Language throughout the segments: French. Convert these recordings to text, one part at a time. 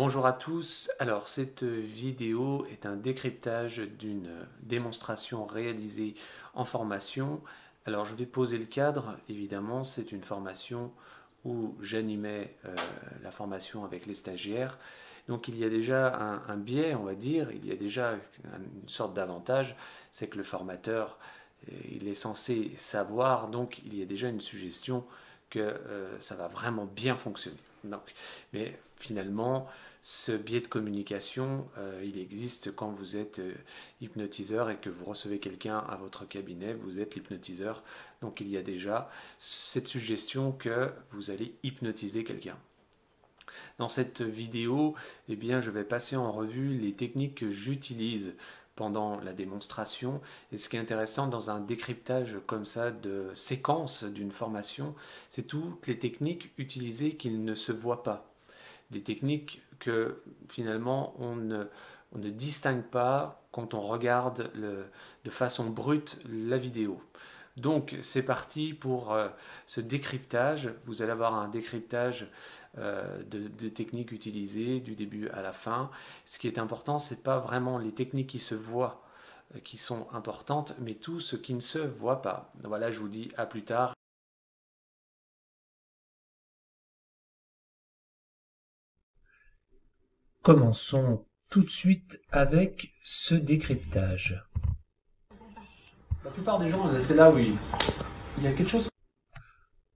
Bonjour à tous, alors cette vidéo est un décryptage d'une démonstration réalisée en formation. Alors je vais poser le cadre, évidemment c'est une formation où j'animais la formation avec les stagiaires. Donc il y a déjà un biais, on va dire, il y a déjà une sorte d'avantage, c'est que le formateur il est censé savoir, donc il y a déjà une suggestion que ça va vraiment bien fonctionner. Donc, mais finalement, ce biais de communication, il existe quand vous êtes hypnotiseur et que vous recevez quelqu'un à votre cabinet, vous êtes l'hypnotiseur. Donc il y a déjà cette suggestion que vous allez hypnotiser quelqu'un. Dans cette vidéo, eh bien, je vais passer en revue les techniques que j'utilise pendant la démonstration. Et ce qui est intéressant dans un décryptage comme ça de séquence d'une formation, c'est toutes les techniques utilisées qui ne se voient pas. Des techniques que finalement on ne distingue pas quand on regarde de façon brute la vidéo. Donc c'est parti pour ce décryptage. Vous allez avoir un décryptage de techniques utilisées du début à la fin. Ce qui est important, ce n'est pas vraiment les techniques qui se voient qui sont importantes, mais tout ce qui ne se voit pas. Voilà, je vous dis à plus tard. Commençons tout de suite avec ce décryptage. La plupart des gens, c'est là où il y a quelque chose.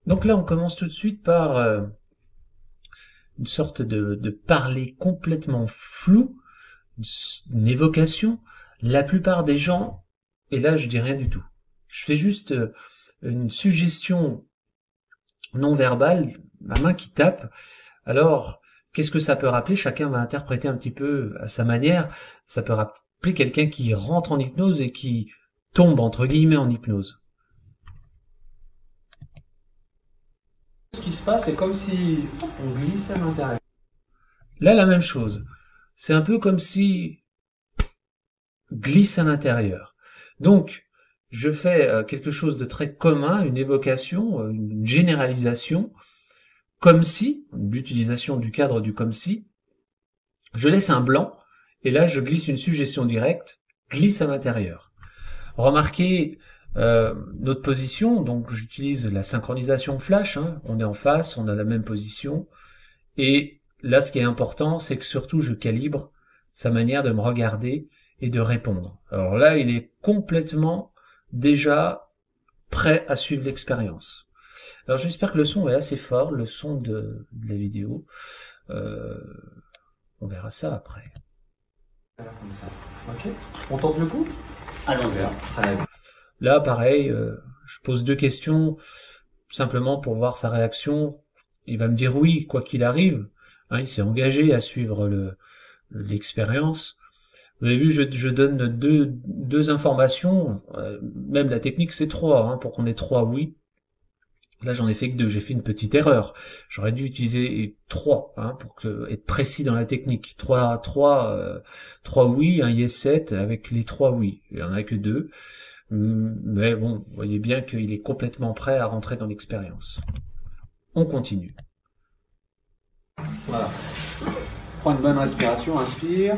Donc là, on commence tout de suite par une sorte de parler complètement flou, une évocation. La plupart des gens, et là je dis rien du tout. Je fais juste une suggestion non verbale, ma main qui tape. Alors, qu'est-ce que ça peut rappeler? Chacun va interpréter un petit peu à sa manière. Ça peut rappeler quelqu'un qui rentre en hypnose et qui tombe entre guillemets en hypnose. Ce qui se passe, c'est comme si on glisse à l'intérieur. Là, la même chose. C'est un peu comme si glisse à l'intérieur. Donc, je fais quelque chose de très commun, une évocation, une généralisation, comme si, l'utilisation du cadre du comme si, je laisse un blanc, et là je glisse une suggestion directe, glisse à l'intérieur. Remarquez notre position, donc j'utilise la synchronisation flash, on est en face, on a la même position, et là ce qui est important, c'est que surtout je calibre sa manière de me regarder et de répondre. Alors là, il est complètement déjà prêt à suivre l'expérience. Alors j'espère que le son est assez fort, le son de la vidéo. On verra ça après. Comme ça. Ok. On tente le coup? Allons-y. Là, pareil, je pose deux questions simplement pour voir sa réaction. Il va me dire oui, quoi qu'il arrive. Il s'est engagé à suivre l'expérience. Vous avez vu, je donne deux informations. Même la technique, c'est trois, pour qu'on ait trois oui. Là, j'en ai fait que deux. J'ai fait une petite erreur. J'aurais dû utiliser trois, pour être précis dans la technique. Trois oui, un yes 7 avec les trois oui. Il y en a que deux. Mais bon, vous voyez bien qu'il est complètement prêt à rentrer dans l'expérience. On continue. Voilà. Prends une bonne respiration, inspire.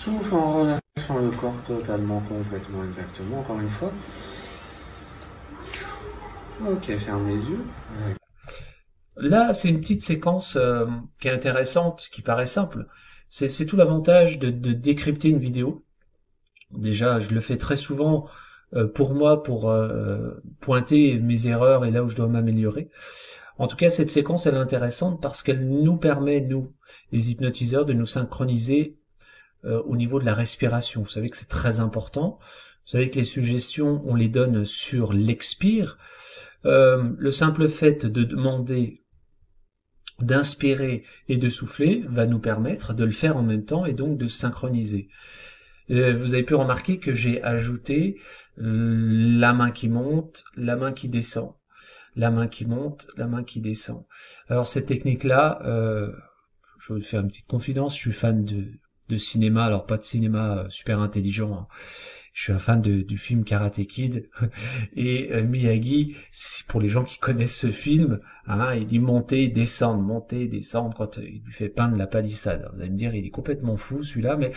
Souffle en relâchant le corps totalement, complètement, exactement, encore une fois. Ok, ferme les yeux. Là, c'est une petite séquence qui est intéressante, qui paraît simple. C'est tout l'avantage de décrypter une vidéo. Déjà, je le fais très souvent pour moi, pour pointer mes erreurs et là où je dois m'améliorer. En tout cas, cette séquence, elle est intéressante parce qu'elle nous permet, nous, les hypnotiseurs, de nous synchroniser au niveau de la respiration. Vous savez que c'est très important. Vous savez que les suggestions, on les donne sur l'expire. Le simple fait de demander d'inspirer et de souffler va nous permettre de le faire en même temps et donc de synchroniser. Vous avez pu remarquer que j'ai ajouté la main qui monte, la main qui descend, la main qui monte, la main qui descend. Alors cette technique-là, je vais vous faire une petite confidence, je suis fan cinéma, alors pas de cinéma super intelligent, hein. Je suis un fan du film Karate Kid et Miyagi, pour les gens qui connaissent ce film, hein, il dit monter, descendre quand il lui fait peindre la palissade. Vous allez me dire, il est complètement fou celui-là, mais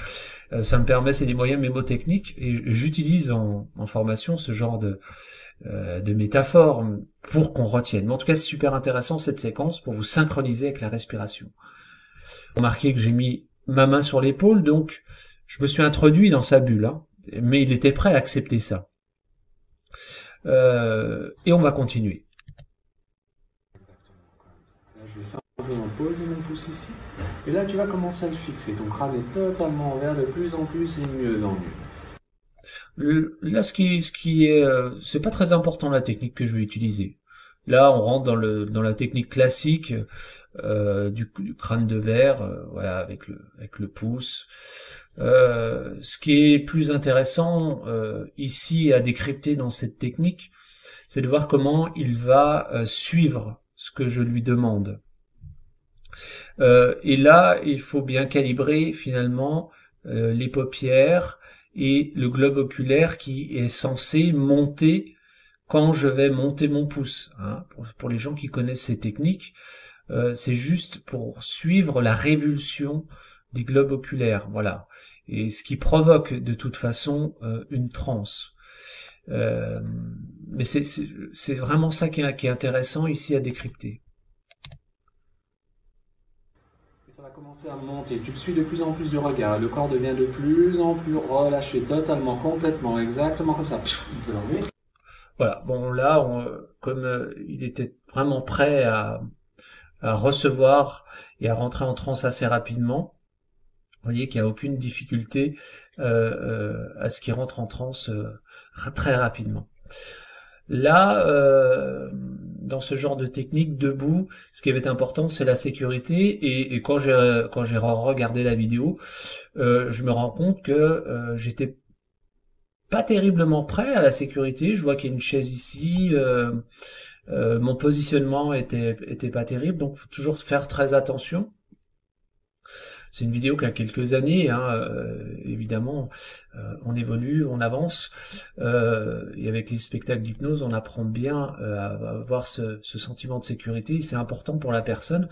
ça me permet, c'est des moyens mémotechniques et j'utilise en formation ce genre de métaphores pour qu'on retienne. Mais en tout cas, c'est super intéressant cette séquence pour vous synchroniser avec la respiration. Remarquez que j'ai mis ma main sur l'épaule, donc je me suis introduit dans sa bulle, hein. Mais il était prêt à accepter ça. Et on va continuer. Là, je vais simplement poser mon pouce ici. Et là, tu vas commencer à le fixer. Ton crâne est totalement envers de plus en plus et mieux en mieux. Là, ce qui est, c'est pas très important la technique que je vais utiliser. Là, on rentre dans la technique classique du crâne de verre, voilà, avec le pouce. Ce qui est plus intéressant ici à décrypter dans cette technique, c'est de voir comment il va suivre ce que je lui demande. Et là, il faut bien calibrer finalement les paupières et le globe oculaire qui est censé monter quand je vais monter mon pouce, hein. Pour les gens qui connaissent ces techniques, c'est juste pour suivre la révulsion des globes oculaires, voilà. Et ce qui provoque de toute façon une transe. Mais c'est vraiment ça qui est intéressant ici à décrypter. Et ça va commencer à monter. Tu le suis de plus en plus du regard. Le corps devient de plus en plus relâché, totalement, complètement, exactement comme ça. Voilà, bon là, comme il était vraiment prêt à recevoir et à rentrer en transe assez rapidement, vous voyez qu'il n'y a aucune difficulté à ce qu'il rentre en transe très rapidement. Là, dans ce genre de technique, debout, ce qui va être important, c'est la sécurité. Et quand j'ai regardé la vidéo, je me rends compte que j'étais pas terriblement prêt à la sécurité. Je vois qu'il y a une chaise ici. Mon positionnement était pas terrible, donc faut toujours faire très attention. C'est une vidéo qui a quelques années, hein, évidemment, on évolue, on avance, et avec les spectacles d'hypnose, on apprend bien à avoir ce sentiment de sécurité. C'est important pour la personne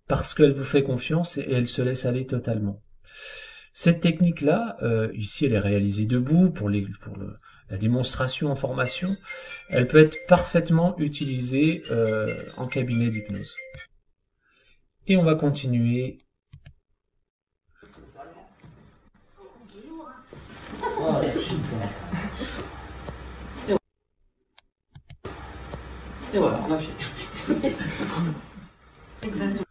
parce qu'elle vous fait confiance et elle se laisse aller totalement. Cette technique-là, ici, elle est réalisée debout pour la démonstration en formation. Elle peut être parfaitement utilisée en cabinet d'hypnose. Et on va continuer. Oh, super. Et voilà, on a fini. Exactement.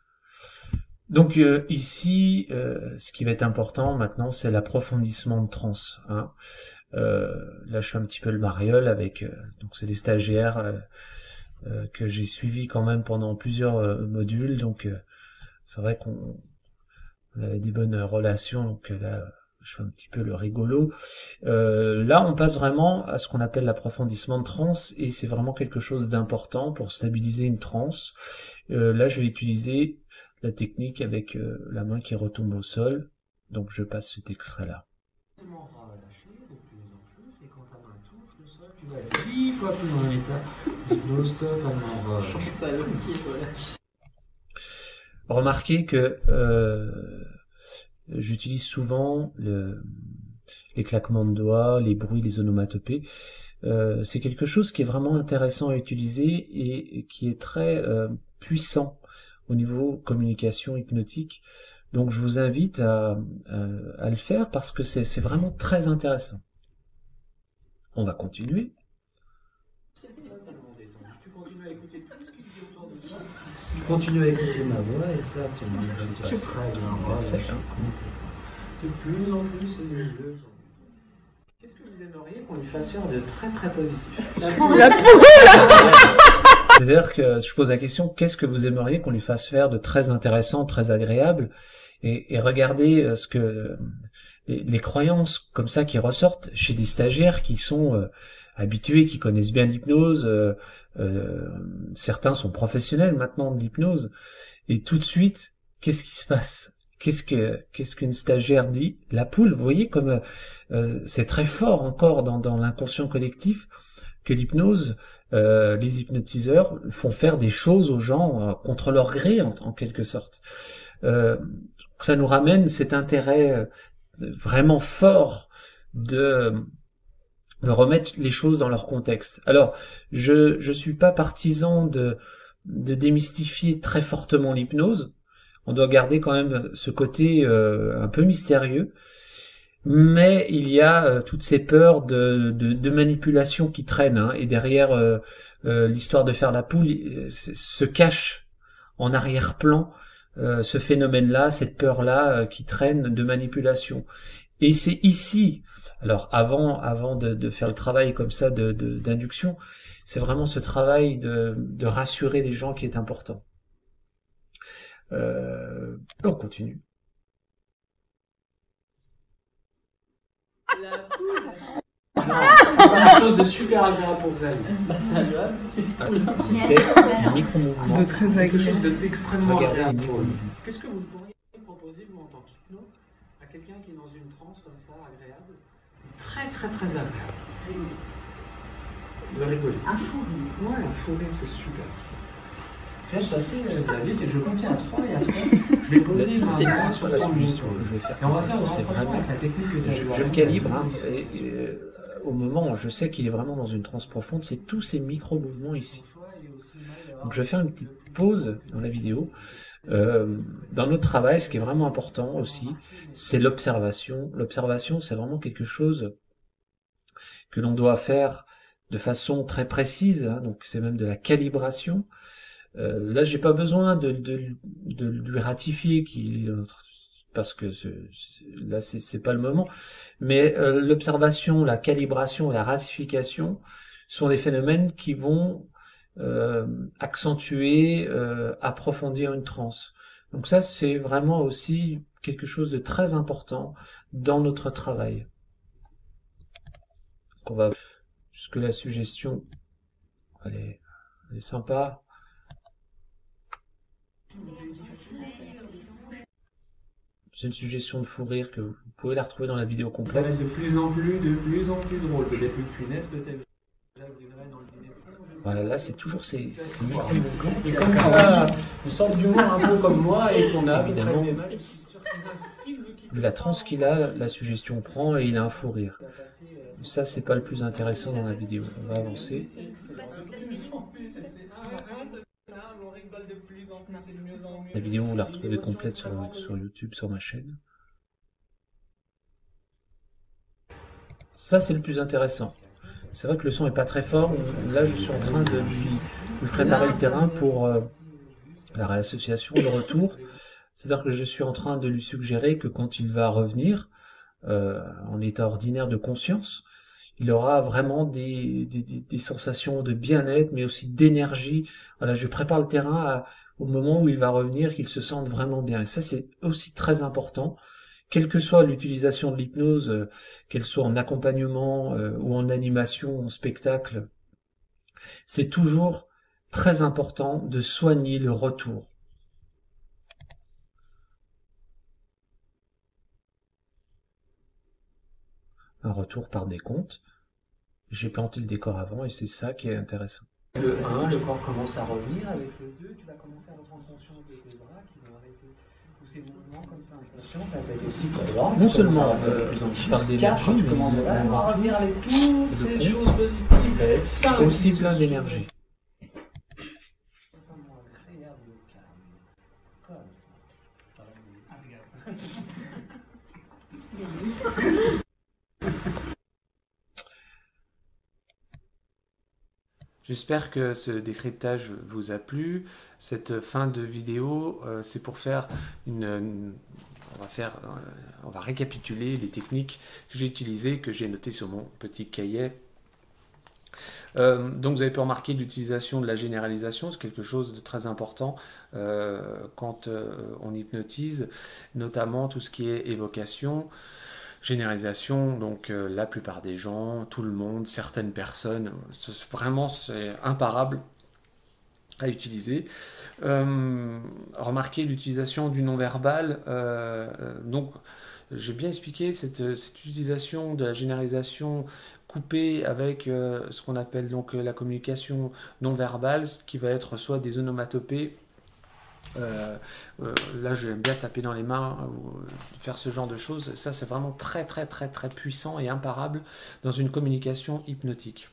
Donc ici, ce qui va être important maintenant, c'est l'approfondissement de transe, hein. Là, je suis un petit peu le mariole avec, donc c'est des stagiaires que j'ai suivis quand même pendant plusieurs modules, donc c'est vrai qu'on avait des bonnes relations, donc là, je fais un petit peu le rigolo. Là, on passe vraiment à ce qu'on appelle l'approfondissement de transe, et c'est vraiment quelque chose d'important pour stabiliser une transe. Là, je vais utiliser la technique avec la main qui retombe au sol, donc je passe cet extrait-là. Et quand ta main touche le sol, tu vas être 10 fois plus dans un état d'hypnose totalement relâché. Remarquez que j'utilise souvent les claquements de doigts, les bruits, les onomatopées. C'est quelque chose qui est vraiment intéressant à utiliser et qui est très puissant au niveau communication hypnotique. Donc je vous invite à le faire parce que c'est vraiment très intéressant. On va continuer. Tu continues à écouter tout ce qui dit autour de toi. Tu continues à écouter ma voix, exactement. Tu passes très bien. De plus en plus et de mieux. Qu'est-ce que vous aimeriez qu'on lui fasse faire de très très positif? C'est-à-dire que je pose la question, qu'est-ce que vous aimeriez qu'on lui fasse faire de très intéressant, très agréable, et regardez ce que les croyances comme ça qui ressortent chez des stagiaires qui sont habitués, qui connaissent bien l'hypnose, certains sont professionnels maintenant de l'hypnose, et tout de suite, qu'est-ce qui se passe? qu'est-ce qu'une stagiaire dit? La poule, vous voyez comme c'est très fort encore dans l'inconscient collectif que l'hypnose, les hypnotiseurs font faire des choses aux gens contre leur gré en quelque sorte. Ça nous ramène cet intérêt vraiment fort de remettre les choses dans leur contexte. Alors, je suis pas partisan de démystifier très fortement l'hypnose. On doit garder quand même ce côté un peu mystérieux. Mais il y a toutes ces peurs de manipulation qui traînent, hein, et derrière l'histoire de faire la poule se cache en arrière-plan ce phénomène-là, cette peur-là qui traîne de manipulation. Et c'est ici, alors avant de faire le travail comme ça d'induction, c'est vraiment ce travail de rassurer les gens qui est important. On continue. La poule. Non, quelque chose de super agréable pour vous aller. C'est un micro-mouvement. De très Quelque chose agréable. d'extrêmement Regardez les agréable pour vous. micro-mouvements. Qu'est-ce que vous pourriez proposer, vous, en tant qu'hypno, à quelqu'un qui est dans une transe comme ça, agréable, très très très agréable? De rigoler. Un fou rire. Ouais, un fou rire, c'est super. Là, je suis assez David, c'est que je continue à 3 et à 3. Je vais Là, poser c'est ma main pas sur la ton suggestion épaule. que je vais faire Et on va comme faire ça, c'est vraiment... avec la technique que tu as Je le calibre, hein, au moment où je sais qu'il est vraiment dans une transe profonde, c'est tous ces micro-mouvements ici. Donc je vais faire une petite pause dans la vidéo. Dans notre travail, ce qui est vraiment important aussi, c'est l'observation. L'observation, c'est vraiment quelque chose que l'on doit faire de façon très précise, hein, donc c'est même de la calibration. Là, j'ai pas besoin de lui ratifier parce que là, c'est pas le moment. Mais l'observation, la calibration, la ratification sont des phénomènes qui vont accentuer, approfondir une transe. Donc ça, c'est vraiment aussi quelque chose de très important dans notre travail. Donc on va jusque la suggestion, elle est sympa. C'est une suggestion de fou rire que vous pouvez la retrouver dans la vidéo Ça va complète. être de plus en plus drôle. Peut-être plus funeste, peut-être. Dans le dîner. Voilà, là c'est toujours ces micro-mouvements. Et comme on a une sorte d'humour un peu comme moi et qu'on a à peu près Évidemment. le même âge, je suis sûr qu'il y a un film qui Vu la transe qu'il a, la suggestion prend et il a un fou rire. Ça, c'est pas le plus intéressant dans la vidéo. On va avancer. La vidéo, vous la retrouvez complète sur YouTube, sur ma chaîne. Ça, c'est le plus intéressant. C'est vrai que le son est pas très fort. Là, je suis en train de lui préparer le terrain pour la réassociation, le retour. C'est-à-dire que je suis en train de lui suggérer que quand il va revenir en état ordinaire de conscience, il aura vraiment des sensations de bien-être, mais aussi d'énergie. Voilà, je prépare le terrain au moment où il va revenir, qu'il se sente vraiment bien. Et ça, c'est aussi très important. Quelle que soit l'utilisation de l'hypnose, qu'elle soit en accompagnement ou en animation, en spectacle, c'est toujours très important de soigner le retour. Un retour par décompte. J'ai planté le décor avant et c'est ça qui est intéressant. Le 1, le corps commence à revenir. Avec le 2, tu vas commencer à reprendre conscience de tes bras qui vont arrêter tous ces mouvements comme ça inconscients. Ta tête aussi qui droite. Non seulement je parle d'énergie, mais tu commences à un revenir retour avec toutes ces de choses positives. 5, aussi plein d'énergie. extrêmement agréable et calme. Comme ça. Ça va mieux. J'espère que ce décryptage vous a plu. Cette fin de vidéo, c'est pour faire on va récapituler les techniques que j'ai utilisées, que j'ai notées sur mon petit cahier. Donc vous avez pu remarquer l'utilisation de la généralisation, c'est quelque chose de très important quand on hypnotise, notamment tout ce qui est évocation. Généralisation, donc la plupart des gens, tout le monde, certaines personnes, vraiment c'est imparable. à utiliser. Remarquez l'utilisation du non-verbal. Donc, j'ai bien expliqué cette utilisation de la généralisation coupée avec ce qu'on appelle donc la communication non-verbale, qui va être soit des onomatopées. Là, j'aime bien taper dans les mains ou faire ce genre de choses. Ça, c'est vraiment très puissant et imparable dans une communication hypnotique.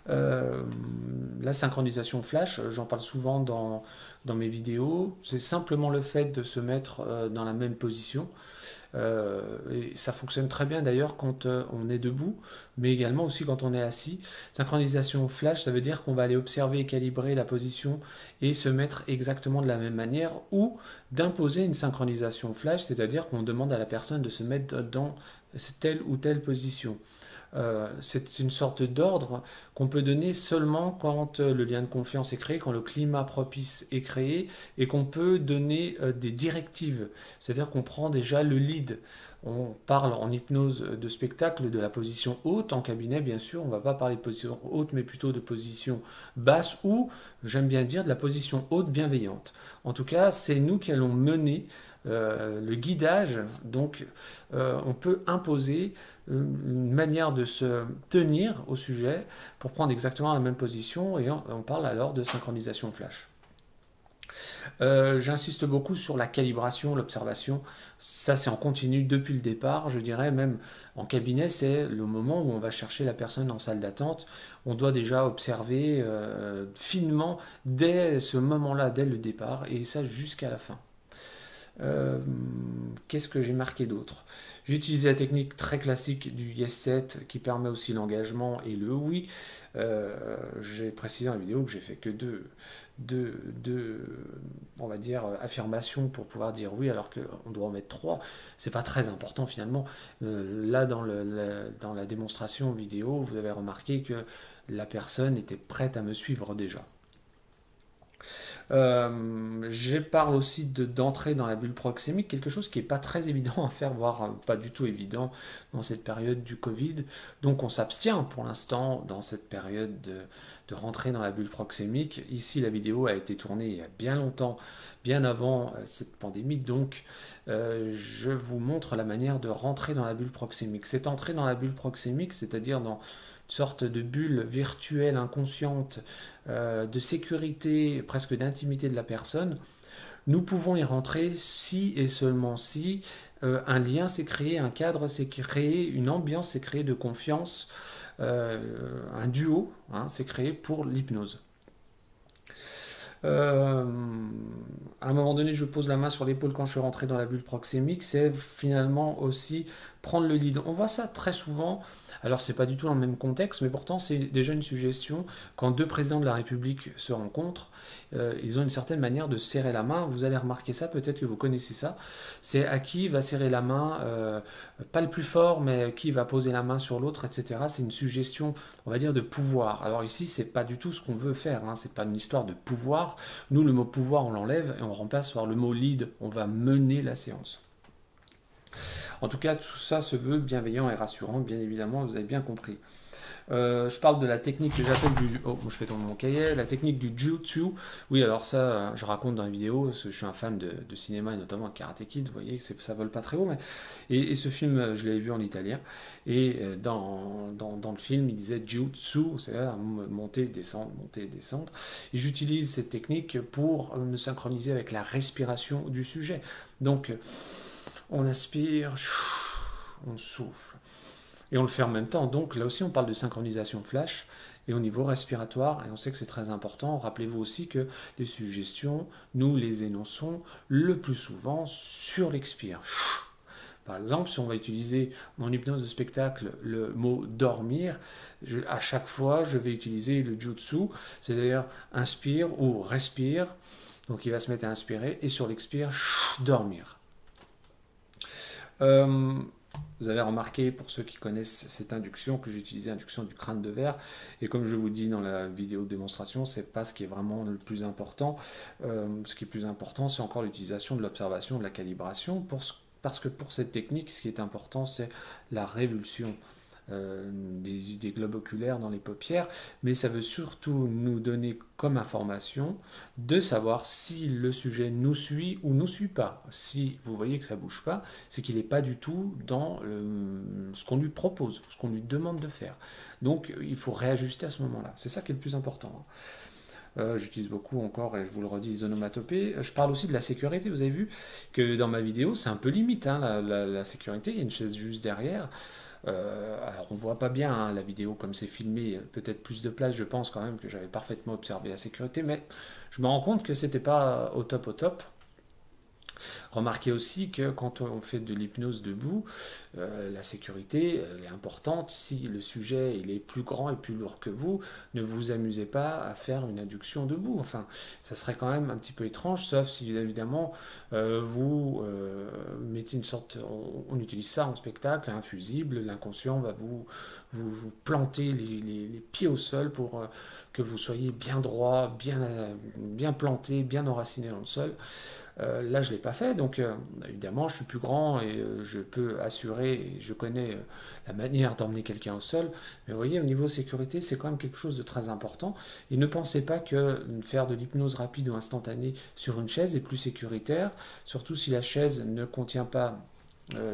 La synchronisation flash, j'en parle souvent dans mes vidéos. C'est simplement le fait de se mettre dans la même position. Et ça fonctionne très bien d'ailleurs quand on est debout, mais également aussi quand on est assis. Synchronisation flash, ça veut dire qu'on va aller observer et calibrer la position et se mettre exactement de la même manière, ou d'imposer une synchronisation flash, c'est-à-dire qu'on demande à la personne de se mettre dans telle ou telle position. C'est une sorte d'ordre qu'on peut donner seulement quand le lien de confiance est créé, quand le climat propice est créé, et qu'on peut donner des directives. C'est-à-dire qu'on prend déjà le lead. On parle en hypnose de spectacle de la position haute, en cabinet bien sûr, on ne va pas parler de position haute, mais plutôt de position basse, ou, j'aime bien dire, de la position haute bienveillante. En tout cas, c'est nous qui allons mener le guidage, donc on peut imposer une manière de se tenir au sujet pour prendre exactement la même position, et on parle alors de synchronisation flash. J'insiste beaucoup sur la calibration, l'observation. Ça, c'est en continu depuis le départ. Je dirais même en cabinet, c'est le moment où on va chercher la personne en salle d'attente. On doit déjà observer finement dès ce moment-là, dès le départ, et ça jusqu'à la fin. Qu'est-ce que j'ai marqué d'autre? J'ai utilisé la technique très classique du yes set qui permet aussi l'engagement et le oui. J'ai précisé dans la vidéo que j'ai fait que deux on va dire, affirmations pour pouvoir dire oui, alors qu'on doit en mettre trois. C'est pas très important finalement. Là, dans la démonstration vidéo, vous avez remarqué que la personne était prête à me suivre déjà. Je parle aussi d'entrer dans la bulle proxémique, quelque chose qui n'est pas très évident à faire, voire pas du tout évident dans cette période du Covid. Donc on s'abstient pour l'instant dans cette période de rentrer dans la bulle proxémique. Ici, la vidéo a été tournée il y a bien longtemps, bien avant cette pandémie, donc je vous montre la manière de rentrer dans la bulle proxémique. C'est entrer dans la bulle proxémique, c'est-à-dire dans sorte de bulle virtuelle, inconsciente, de sécurité, presque d'intimité de la personne. Nous pouvons y rentrer si et seulement si un lien s'est créé, un cadre s'est créé, une ambiance s'est créée de confiance, un duo s'est créé pour l'hypnose. À un moment donné, je pose la main sur l'épaule quand je suis rentré dans la bulle proxémique. C'est finalement aussi prendre le lead. On voit ça très souvent. Alors, c'est pas du tout dans le même contexte, mais pourtant, c'est déjà une suggestion. Quand deux présidents de la République se rencontrent, ils ont une certaine manière de serrer la main. Vous allez remarquer ça, peut-être que vous connaissez ça. C'est à qui va serrer la main, pas le plus fort, mais qui va poser la main sur l'autre, etc. C'est une suggestion, on va dire, de pouvoir. Alors ici, c'est pas du tout ce qu'on veut faire. C'est pas une histoire de pouvoir. Nous, le mot pouvoir, on l'enlève et on remplace par le mot lead. On va mener la séance. En tout cas, tout ça se veut bienveillant et rassurant, bien évidemment, vous avez bien compris. Je parle de la technique que j'appelle du... Oh, je fais tomber mon cahier. La technique du Jiu-Jitsu. Oui, alors ça, je raconte dans la vidéo, je suis un fan de cinéma, et notamment Karate Kid, vous voyez, ça vole pas très haut. Mais... Et ce film, je l'avais vu en italien. Et dans le film, il disait Jiu-Jitsu, c'est-à-dire monter, descendre, monter, descendre. Et j'utilise cette technique pour me synchroniser avec la respiration du sujet. Donc, on inspire, on souffle. Et on le fait en même temps. Donc là aussi, on parle de synchronisation flash. Et au niveau respiratoire, et on sait que c'est très important, rappelez-vous aussi que les suggestions, nous les énonçons le plus souvent sur l'expire. Par exemple, si on va utiliser en hypnose de spectacle le mot dormir, à chaque fois, je vais utiliser le jutsu, c'est-à-dire inspire ou respire. Donc il va se mettre à inspirer et sur l'expire, dormir. Vous avez remarqué, pour ceux qui connaissent cette induction, que j'ai utilisé l'induction du crâne de verre. Et comme je vous dis dans la vidéo de démonstration, ce n'est pas ce qui est vraiment le plus important. Ce qui est plus important, c'est encore l'utilisation de l'observation, de la calibration. Parce que pour cette technique, ce qui est important, c'est la révulsion. des globes oculaires dans les paupières, mais ça veut surtout nous donner comme information de savoir si le sujet nous suit ou nous suit pas. Si vous voyez que ça bouge pas, c'est qu'il n'est pas du tout dans ce qu'on lui propose, ce qu'on lui demande de faire. Donc il faut réajuster à ce moment-là. C'est ça qui est le plus important. J'utilise beaucoup encore, et je vous le redis, les onomatopées. Je parle aussi de la sécurité. Vous avez vu que dans ma vidéo, c'est un peu limite, hein, la sécurité. Il y a une chaise juste derrière. Alors on voit pas bien hein, la vidéo comme c'est filmé, peut-être plus de place, je pense quand même que j'avais parfaitement observé la sécurité, mais je me rends compte que c'était pas au top au top. Remarquez aussi que quand on fait de l'hypnose debout, la sécurité elle est importante. Si le sujet il est plus grand et plus lourd que vous, ne vous amusez pas à faire une induction debout. Enfin, ça serait quand même un petit peu étrange, sauf si évidemment vous mettez une sorte, on utilise ça en spectacle, un fusible, l'inconscient va vous planter les pieds au sol pour que vous soyez bien droit, bien planté, bien enraciné dans le sol. Là, je ne l'ai pas fait, donc évidemment, je suis plus grand et je peux assurer, et je connais la manière d'emmener quelqu'un au sol. Mais vous voyez, au niveau sécurité, c'est quand même quelque chose de très important. Et ne pensez pas que faire de l'hypnose rapide ou instantanée sur une chaise est plus sécuritaire, surtout si la chaise ne contient pas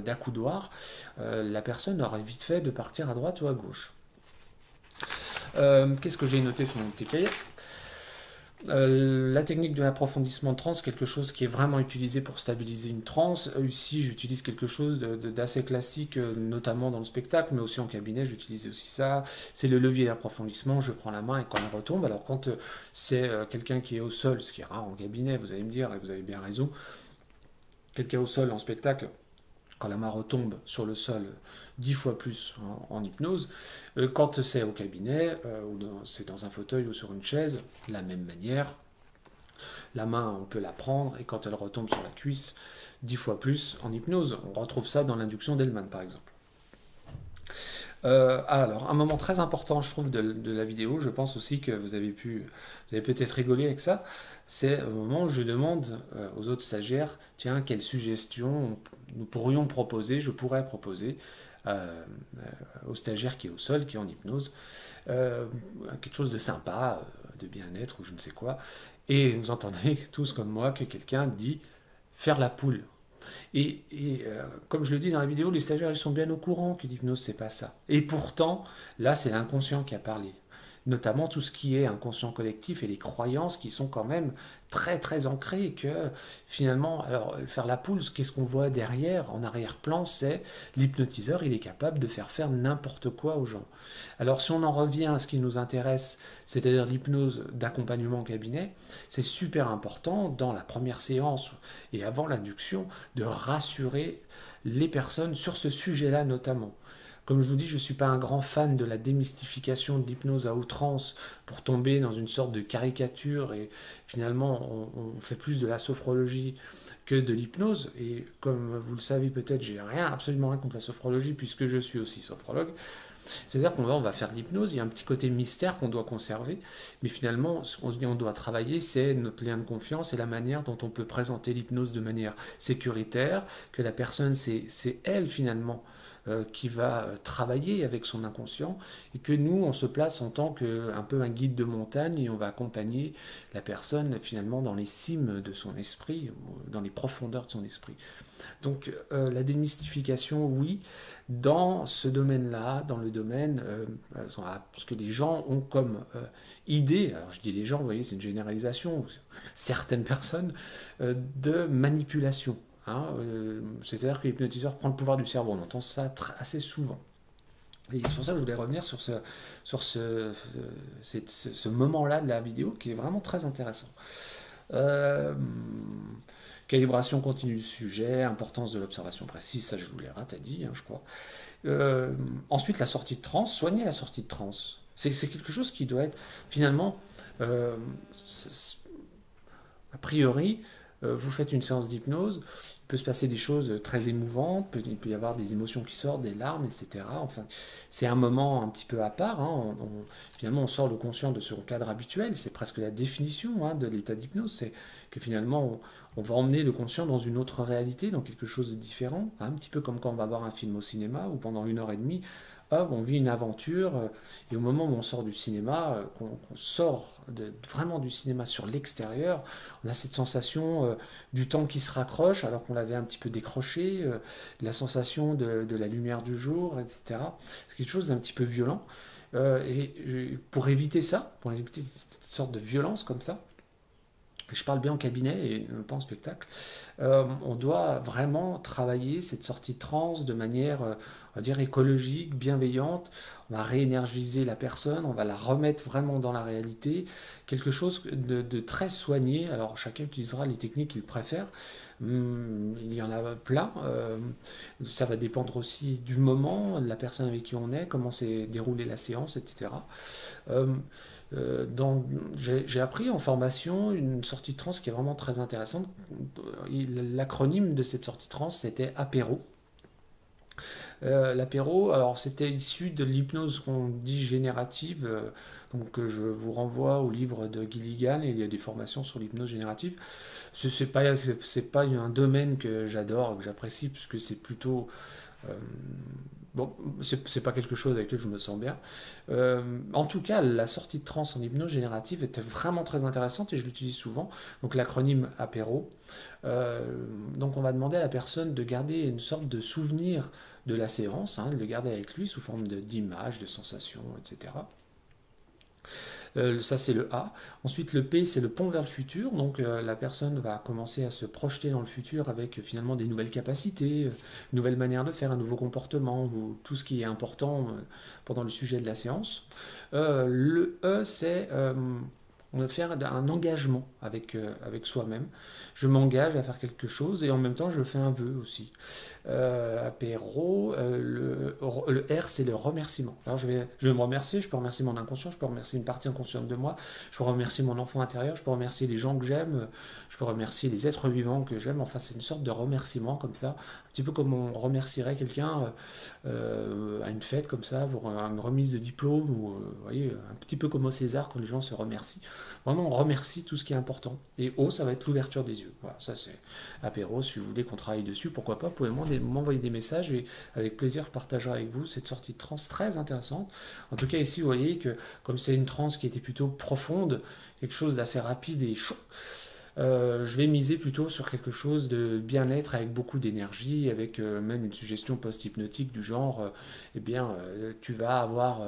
d'accoudoir. La personne aura vite fait de partir à droite ou à gauche. Qu'est-ce que j'ai noté sur mon petit cahier ? La technique de l'approfondissement de transe, quelque chose qui est vraiment utilisé pour stabiliser une transe. Ici, j'utilise quelque chose d'assez classique, notamment dans le spectacle, mais aussi en cabinet, j'utilise aussi ça. C'est le levier d'approfondissement, je prends la main et quand elle retombe, alors quand c'est quelqu'un qui est au sol, ce qui est rare en cabinet, vous allez me dire, et vous avez bien raison, quelqu'un au sol en spectacle, quand la main retombe sur le sol 10 fois plus en hypnose, quand c'est au cabinet, ou c'est dans un fauteuil ou sur une chaise, de la même manière, la main on peut la prendre et quand elle retombe sur la cuisse, 10 fois plus en hypnose. On retrouve ça dans l'induction d'Hellman par exemple. Alors, un moment très important, je trouve, de la vidéo, je pense aussi que vous avez peut-être rigolé avec ça, c'est au moment où je demande aux autres stagiaires, tiens, quelle suggestion nous pourrions proposer, je pourrais proposer au stagiaire qui est au sol, qui est en hypnose, quelque chose de sympa, de bien-être ou je ne sais quoi, et vous entendez tous comme moi que quelqu'un dit faire la poule. Et comme je le dis dans la vidéo, les stagiaires ils sont bien au courant que l'hypnose c'est pas ça. Et pourtant, là c'est l'inconscient qui a parlé. Notamment tout ce qui est inconscient collectif et les croyances qui sont quand même très très ancrées que finalement, alors faire la poule, qu'est-ce qu'on voit derrière, en arrière-plan, c'est l'hypnotiseur, il est capable de faire n'importe quoi aux gens. Alors si on en revient à ce qui nous intéresse, c'est-à-dire l'hypnose d'accompagnement en cabinet, c'est super important dans la première séance et avant l'induction de rassurer les personnes sur ce sujet-là notamment. Comme je vous dis, je ne suis pas un grand fan de la démystification de l'hypnose à outrance pour tomber dans une sorte de caricature et finalement on fait plus de la sophrologie que de l'hypnose. Et comme vous le savez peut-être, j'ai absolument rien contre la sophrologie puisque je suis aussi sophrologue. C'est-à-dire qu'on va faire de l'hypnose, il y a un petit côté mystère qu'on doit conserver, mais finalement, ce qu'on doit travailler, c'est notre lien de confiance et la manière dont on peut présenter l'hypnose de manière sécuritaire, que la personne, c'est elle finalement qui va travailler avec son inconscient et que nous, on se place en tant qu'un peu un guide de montagne et on va accompagner la personne finalement dans les cimes de son esprit ou dans les profondeurs de son esprit. Donc la démystification, oui, dans ce domaine-là, dans le domaine, parce que les gens ont comme idée, alors je dis les gens, vous voyez, c'est une généralisation, certaines personnes, de manipulation. Hein, c'est-à-dire que l'hypnotiseur prend le pouvoir du cerveau, on entend ça assez souvent. Et c'est pour ça que je voulais revenir sur ce moment-là de la vidéo qui est vraiment très intéressant. Calibration continue du sujet, importance de l'observation précise, ça je vous l'ai dit, hein, je crois. Ensuite, la sortie de transe, soigner la sortie de transe. C'est quelque chose qui doit être, finalement, a priori, vous faites une séance d'hypnose, il peut se passer des choses très émouvantes, il peut y avoir des émotions qui sortent, des larmes, etc. Enfin, c'est un moment un petit peu à part. Hein. Finalement, on sort le conscient de son cadre habituel. C'est presque la définition hein, de l'état d'hypnose. C'est que finalement, on va emmener le conscient dans une autre réalité, dans quelque chose de différent. Hein, un petit peu comme quand on va voir un film au cinéma, où pendant 1h30, hop, on vit une aventure, et au moment où on sort du cinéma, qu'on sort vraiment du cinéma sur l'extérieur, on a cette sensation du temps qui se raccroche alors qu'on l'avait un petit peu décroché, la sensation de la lumière du jour, etc. C'est quelque chose d'un petit peu violent. Et pour éviter ça, pour éviter cette sorte de violence comme ça, je parle bien en cabinet et pas en spectacle, on doit vraiment travailler cette sortie de transe de manière, on va dire, écologique, bienveillante. On va réénergiser la personne, on va la remettre vraiment dans la réalité, quelque chose de très soigné. Alors chacun utilisera les techniques qu'il préfère. Il y en a plein. Ça va dépendre aussi du moment, de la personne avec qui on est, comment s'est déroulée la séance, etc. Euh, j'ai appris en formation une sortie de transe qui est vraiment très intéressante. L'acronyme de cette sortie de transe, c'était apéro. L'apéro, alors c'était issu de l'hypnose qu'on dit générative, donc je vous renvoie au livre de Gilligan, et il y a des formations sur l'hypnose générative. C'est pas un domaine que j'adore, que j'apprécie, puisque c'est plutôt bon, c'est pas quelque chose avec lequel je me sens bien. En tout cas, la sortie de transe en hypnose générative était vraiment très intéressante et je l'utilise souvent. Donc l'acronyme apéro. Donc on va demander à la personne de garder une sorte de souvenir de la séance, hein, de le garder avec lui sous forme d'images, de sensations, etc. Ça c'est le A. Ensuite le P c'est le pont vers le futur. Donc la personne va commencer à se projeter dans le futur avec finalement des nouvelles capacités, une nouvelle manière de faire, un nouveau comportement ou tout ce qui est important pendant le sujet de la séance. Le E c'est on va faire un engagement avec soi-même. Je m'engage à faire quelque chose et en même temps je fais un vœu aussi. Apéro, le R c'est le remerciement. Alors je vais me remercier, je peux remercier mon inconscient, je peux remercier une partie inconsciente de moi, je peux remercier mon enfant intérieur, je peux remercier les gens que j'aime, je peux remercier les êtres vivants que j'aime. Enfin c'est une sorte de remerciement comme ça, un petit peu comme on remercierait quelqu'un à une fête comme ça, pour une remise de diplôme, ou vous voyez, un petit peu comme au César quand les gens se remercient. Vraiment, on remercie tout ce qui est important. Et O, ça va être l'ouverture des yeux. Voilà, ça c'est apéro. Si vous voulez qu'on travaille dessus, pourquoi pas, vous pouvez m'envoyer des messages et avec plaisir je partagerai avec vous cette sortie de transe très intéressante. En tout cas, ici, vous voyez que comme c'est une transe qui était plutôt profonde, quelque chose d'assez rapide et chaud, je vais miser plutôt sur quelque chose de bien-être avec beaucoup d'énergie, avec même une suggestion post-hypnotique du genre, eh bien, tu vas avoir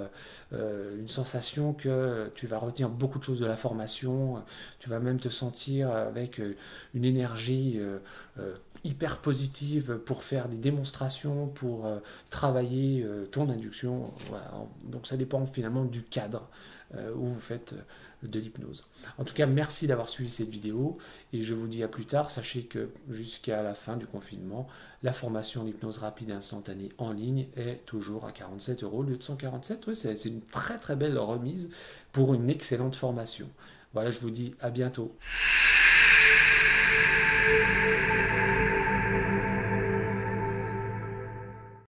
une sensation que tu vas retenir beaucoup de choses de la formation, tu vas même te sentir avec une énergie hyper positive pour faire des démonstrations, pour travailler ton induction. Voilà. Donc ça dépend finalement du cadre où vous faites de l'hypnose. En tout cas, merci d'avoir suivi cette vidéo et je vous dis à plus tard. Sachez que jusqu'à la fin du confinement, la formation d'hypnose rapide et instantanée en ligne est toujours à 47 € au lieu de 147. Oui, c'est une très très belle remise pour une excellente formation. Voilà, je vous dis à bientôt.